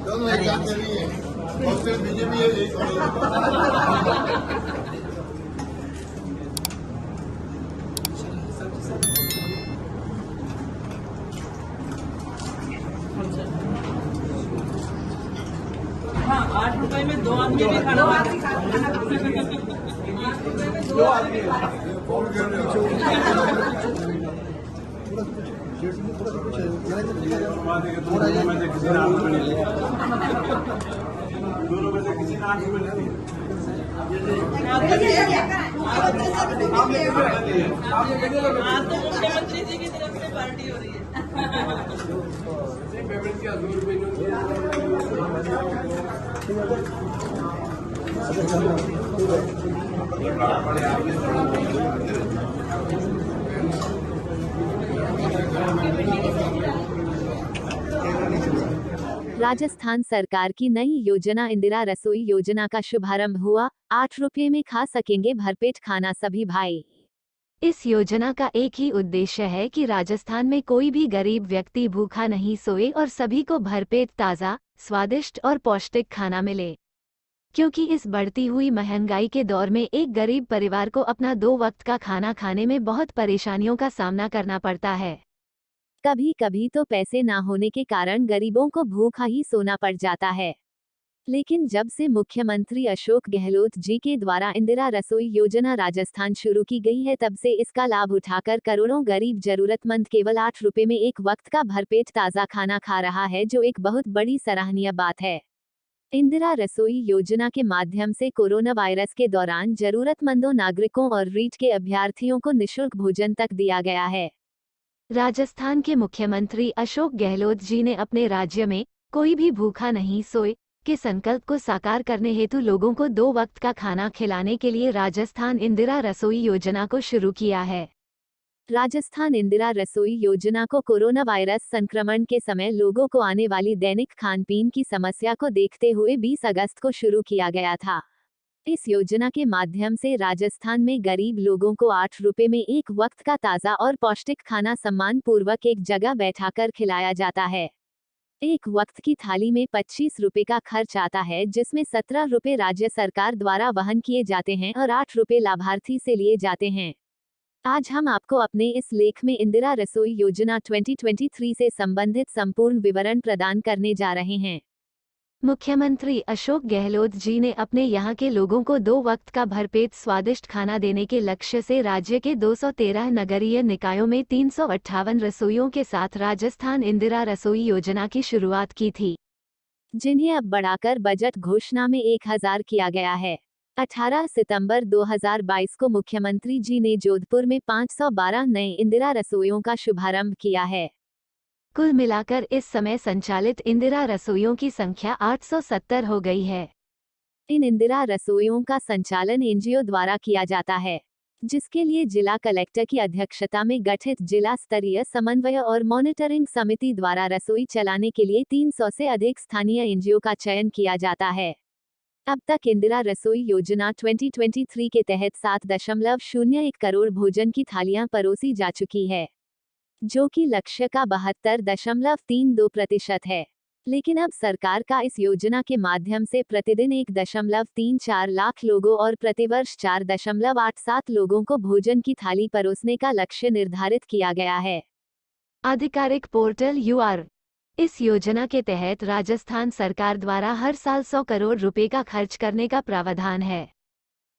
दोनों एक साथ चली है और सिर्फ बीजेपी है एक हाँ, 8 रुपए में 2 आदमी भी खाना खा रहे हैं। 8 रुपए में 2 आदमी। दोनों में से किसी ने 8 रुपए नहीं आज तो मुख्यमंत्री जी की तरफ से पार्टी हो रही है। पेमेंट क्या 2 रुपए राजस्थान सरकार की नई योजना इंदिरा रसोई योजना का शुभारंभ हुआ। 8 रुपये में खा सकेंगे भरपेट खाना सभी भाई। इस योजना का एक ही उद्देश्य है कि राजस्थान में कोई भी गरीब व्यक्ति भूखा नहीं सोए और सभी को भरपेट ताज़ा, स्वादिष्ट और पौष्टिक खाना मिले। क्योंकि इस बढ़ती हुई महंगाई के दौर में एक गरीब परिवार को अपना 2 वक्त का खाना खाने में बहुत परेशानियों का सामना करना पड़ता है। कभी कभी तो पैसे ना होने के कारण गरीबों को भूखा ही सोना पड़ जाता है। लेकिन जब से मुख्यमंत्री अशोक गहलोत जी के द्वारा इंदिरा रसोई योजना राजस्थान शुरू की गई है, तब से इसका लाभ उठाकर करोड़ों गरीब जरूरतमंद केवल 8 रुपये में एक वक्त का भरपेट ताज़ा खाना खा रहा है, जो एक बहुत बड़ी सराहनीय बात है। इंदिरा रसोई योजना के माध्यम से कोरोना वायरस के दौरान जरूरतमंदों नागरिकों और रीट के अभ्यर्थियों को निःशुल्क भोजन तक दिया गया है। राजस्थान के मुख्यमंत्री अशोक गहलोत जी ने अपने राज्य में कोई भी भूखा नहीं सोए के संकल्प को साकार करने हेतु लोगों को 2 वक्त का खाना खिलाने के लिए राजस्थान इंदिरा रसोई योजना को शुरू किया है। राजस्थान इंदिरा रसोई योजना को कोरोना वायरस संक्रमण के समय लोगों को आने वाली दैनिक खान-पीन की समस्या को देखते हुए 20 अगस्त को शुरू किया गया था। इस योजना के माध्यम से राजस्थान में गरीब लोगों को 8 रुपये में एक वक्त का ताज़ा और पौष्टिक खाना सम्मान पूर्वक एक जगह बैठाकर खिलाया जाता है। एक वक्त की थाली में 25 रुपये का खर्च आता है, जिसमें 17 रुपये राज्य सरकार द्वारा वहन किए जाते हैं और 8 रुपये लाभार्थी से लिए जाते हैं। आज हम आपको अपने इस लेख में इंदिरा रसोई योजना 2023 से संबंधित संपूर्ण विवरण प्रदान करने जा रहे हैं। मुख्यमंत्री अशोक गहलोत जी ने अपने यहाँ के लोगों को 2 वक्त का भरपेट स्वादिष्ट खाना देने के लक्ष्य से राज्य के 213 नगरीय निकायों में 358 रसोइयों के साथ राजस्थान इंदिरा रसोई योजना की शुरुआत की थी, जिन्हें अब बढ़ाकर बजट घोषणा में 1000 किया गया है। 18 सितंबर 2022 को मुख्यमंत्री जी ने जोधपुर में 512 नए इंदिरा रसोइयों का शुभारंभ किया है। कुल मिलाकर इस समय संचालित इंदिरा रसोइयों की संख्या 870 हो गई है। इन इंदिरा रसोइयों का संचालन एनजीओ द्वारा किया जाता है, जिसके लिए जिला कलेक्टर की अध्यक्षता में गठित जिला स्तरीय समन्वय और मॉनिटरिंग समिति द्वारा रसोई चलाने के लिए 300 से अधिक स्थानीय एनजीओ का चयन किया जाता है। अब तक इंदिरा रसोई योजना 2023 के तहत 7.01 करोड़ भोजन की थालियां परोसी जा चुकी है, जो कि लक्ष्य का 72.32% है। लेकिन अब सरकार का इस योजना के माध्यम से प्रतिदिन 1.34 लाख लोगों और प्रतिवर्ष 4.87 लोगों को भोजन की थाली परोसने का लक्ष्य निर्धारित किया गया है। आधिकारिक पोर्टल UR। इस योजना के तहत राजस्थान सरकार द्वारा हर साल 100 करोड़ रुपए का खर्च करने का प्रावधान है,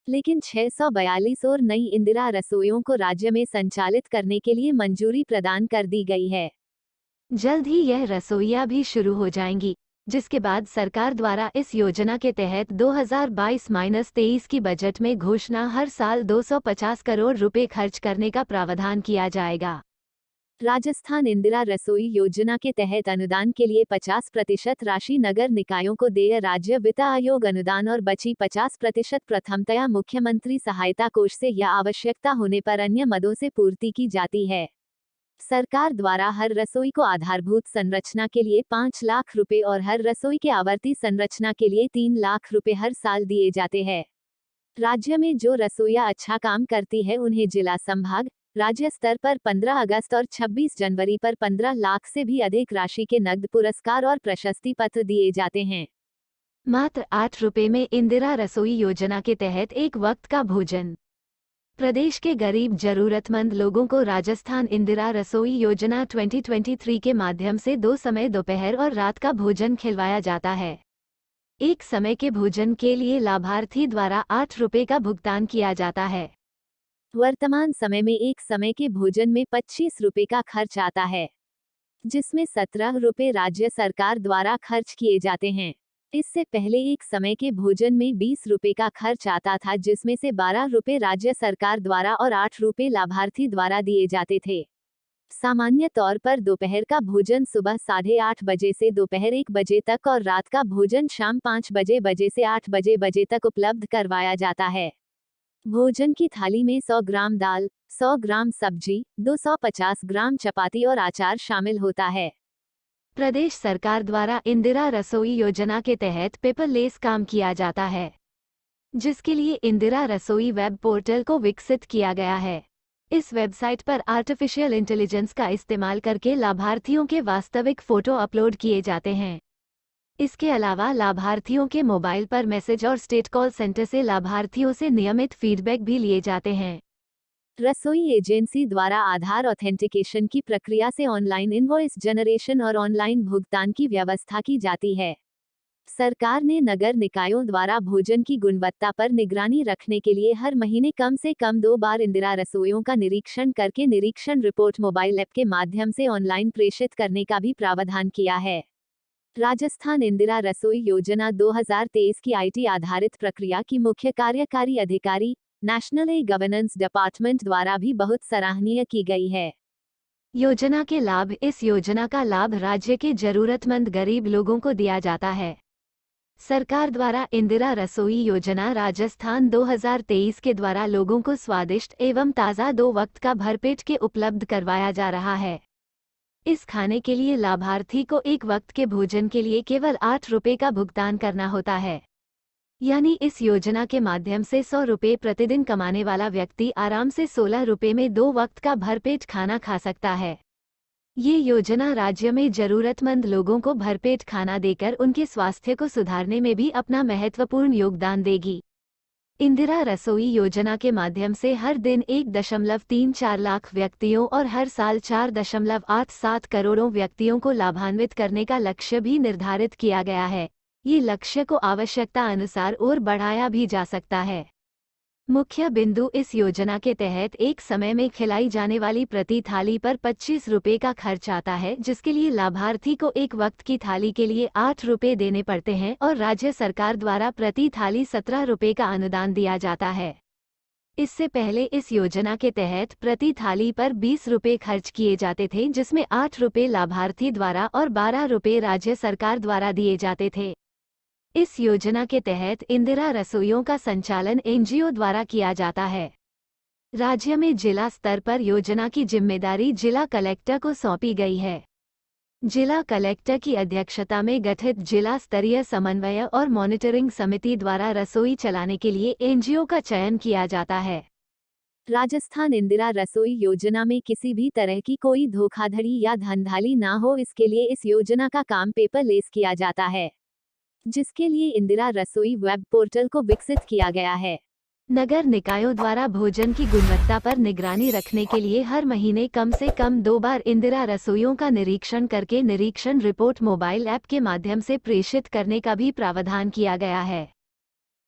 लेकिन 642 और नई इंदिरा रसोइयों को राज्य में संचालित करने के लिए मंजूरी प्रदान कर दी गई है। जल्द ही यह रसोइयां भी शुरू हो जाएंगी, जिसके बाद सरकार द्वारा इस योजना के तहत 2022-23 की बजट में घोषणा हर साल 250 करोड़ रुपए खर्च करने का प्रावधान किया जाएगा। राजस्थान इंदिरा रसोई योजना के तहत अनुदान के लिए 50% राशि नगर निकायों को देय राज्य वित्त आयोग अनुदान और बची 50% प्रथमतया मुख्यमंत्री सहायता कोष से या आवश्यकता होने पर अन्य मदों से पूर्ति की जाती है। सरकार द्वारा हर रसोई को आधारभूत संरचना के लिए 5 लाख रुपए और हर रसोई के आवर्ती संरचना के लिए 3 लाख रुपए हर साल दिए जाते हैं। राज्य में जो रसोइया अच्छा काम करती है उन्हें जिला संभाग राज्य स्तर पर 15 अगस्त और 26 जनवरी पर 15 लाख से भी अधिक राशि के नकद पुरस्कार और प्रशस्ति पत्र दिए जाते हैं। मात्र 8 रुपए में इंदिरा रसोई योजना के तहत एक वक्त का भोजन। प्रदेश के गरीब जरूरतमंद लोगों को राजस्थान इंदिरा रसोई योजना 2023 के माध्यम से 2 समय दोपहर और रात का भोजन खिलवाया जाता है। एक समय के भोजन के लिए लाभार्थी द्वारा 8 रुपए का भुगतान किया जाता है। वर्तमान समय में एक समय के भोजन में 25 रुपए का खर्च आता है, जिसमें 17 रुपए राज्य सरकार द्वारा खर्च किए जाते हैं। इससे पहले एक समय के भोजन में 20 रुपए का खर्च आता था, जिसमें से 12 रुपए राज्य सरकार द्वारा और 8 रुपए लाभार्थी द्वारा दिए जाते थे। सामान्य तौर पर दोपहर का भोजन सुबह 8:30 बजे से दोपहर 1 बजे तक और रात का भोजन शाम 5 बजे से 8 बजे तक उपलब्ध करवाया जाता है। भोजन की थाली में 100 ग्राम दाल, 100 ग्राम सब्जी, 250 ग्राम चपाती और अचार शामिल होता है। प्रदेश सरकार द्वारा इंदिरा रसोई योजना के तहत पेपरलेस काम किया जाता है, जिसके लिए इंदिरा रसोई वेब पोर्टल को विकसित किया गया है। इस वेबसाइट पर आर्टिफिशियल इंटेलिजेंस का इस्तेमाल करके लाभार्थियों के वास्तविक फोटो अपलोड किए जाते हैं। इसके अलावा लाभार्थियों के मोबाइल पर मैसेज और स्टेट कॉल सेंटर से लाभार्थियों से नियमित फीडबैक भी लिए जाते हैं। रसोई एजेंसी द्वारा आधार ऑथेंटिकेशन की प्रक्रिया से ऑनलाइन इनवॉइस जनरेशन और ऑनलाइन भुगतान की व्यवस्था की जाती है। सरकार ने नगर निकायों द्वारा भोजन की गुणवत्ता पर निगरानी रखने के लिए हर महीने कम से कम 2 बार इंदिरा रसोइयों का निरीक्षण करके निरीक्षण रिपोर्ट मोबाइल ऐप के माध्यम से ऑनलाइन प्रेषित करने का भी प्रावधान किया है। राजस्थान इंदिरा रसोई योजना 2023 की आईटी आधारित प्रक्रिया की मुख्य कार्यकारी अधिकारी नेशनल ई-गवर्नेंस डिपार्टमेंट द्वारा भी बहुत सराहनीय की गई है। योजना के लाभ। इस योजना का लाभ राज्य के जरूरतमंद गरीब लोगों को दिया जाता है। सरकार द्वारा इंदिरा रसोई योजना राजस्थान 2023 के द्वारा लोगों को स्वादिष्ट एवं ताज़ा 2 वक्त का भरपेट के उपलब्ध करवाया जा रहा है। इस खाने के लिए लाभार्थी को एक वक्त के भोजन के लिए केवल 8 रुपए का भुगतान करना होता है। यानी इस योजना के माध्यम से 100 रुपए प्रतिदिन कमाने वाला व्यक्ति आराम से 16 रुपए में 2 वक्त का भरपेट खाना खा सकता है। ये योजना राज्य में जरूरतमंद लोगों को भरपेट खाना देकर उनके स्वास्थ्य को सुधारने में भी अपना महत्वपूर्ण योगदान देगी। इंदिरा रसोई योजना के माध्यम से हर दिन 1.34 लाख व्यक्तियों और हर साल 4.87 करोड़ों व्यक्तियों को लाभान्वित करने का लक्ष्य भी निर्धारित किया गया है। ये लक्ष्य को आवश्यकता अनुसार और बढ़ाया भी जा सकता है। मुख्य बिंदु। इस योजना के तहत एक समय में खिलाई जाने वाली प्रति थाली पर 25 रुपए का खर्च आता है, जिसके लिए लाभार्थी को एक वक्त की थाली के लिए 8 रुपए देने पड़ते हैं और राज्य सरकार द्वारा प्रति थाली 17 रुपए का अनुदान दिया जाता है। इससे पहले इस योजना के तहत प्रति थाली पर 20 रुपए खर्च किए जाते थे, जिसमें 8 रुपए लाभार्थी द्वारा और 12 रुपए राज्य सरकार द्वारा दिए जाते थे। इस योजना के तहत इंदिरा रसोइयों का संचालन एनजीओ द्वारा किया जाता है। राज्य में जिला स्तर पर योजना की जिम्मेदारी जिला कलेक्टर को सौंपी गई है। जिला कलेक्टर की अध्यक्षता में गठित जिला स्तरीय समन्वय और मॉनिटरिंग समिति द्वारा रसोई चलाने के लिए एनजीओ का चयन किया जाता है। राजस्थान इंदिरा रसोई योजना में किसी भी तरह की कोई धोखाधड़ी या धांधली ना हो, इसके लिए इस योजना का काम पेपरलेस किया जाता है, जिसके लिए इंदिरा रसोई वेब पोर्टल को विकसित किया गया है। नगर निकायों द्वारा भोजन की गुणवत्ता पर निगरानी रखने के लिए हर महीने कम से कम 2 बार इंदिरा रसोइयों का निरीक्षण करके निरीक्षण रिपोर्ट मोबाइल ऐप के माध्यम से प्रेषित करने का भी प्रावधान किया गया है।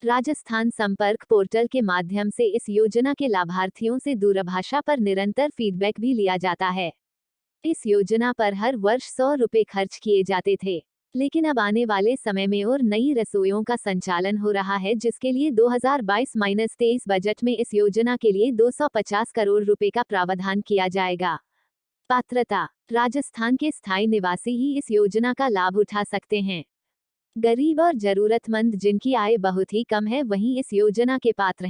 राजस्थान संपर्क पोर्टल के माध्यम से इस योजना के लाभार्थियों से दूरभाषा पर निरंतर फीडबैक भी लिया जाता है। इस योजना पर हर वर्ष 100 रुपए खर्च किए जाते थे, लेकिन अब आने वाले समय में और नई रसोइयों का संचालन हो रहा है, जिसके लिए 2022-23 बजट में इस योजना के लिए 250 करोड़ रुपए का प्रावधान किया जाएगा। पात्रता। राजस्थान के स्थायी निवासी ही इस योजना का लाभ उठा सकते हैं। गरीब और जरूरतमंद जिनकी आय बहुत ही कम है, वही इस योजना के पात्र हैं।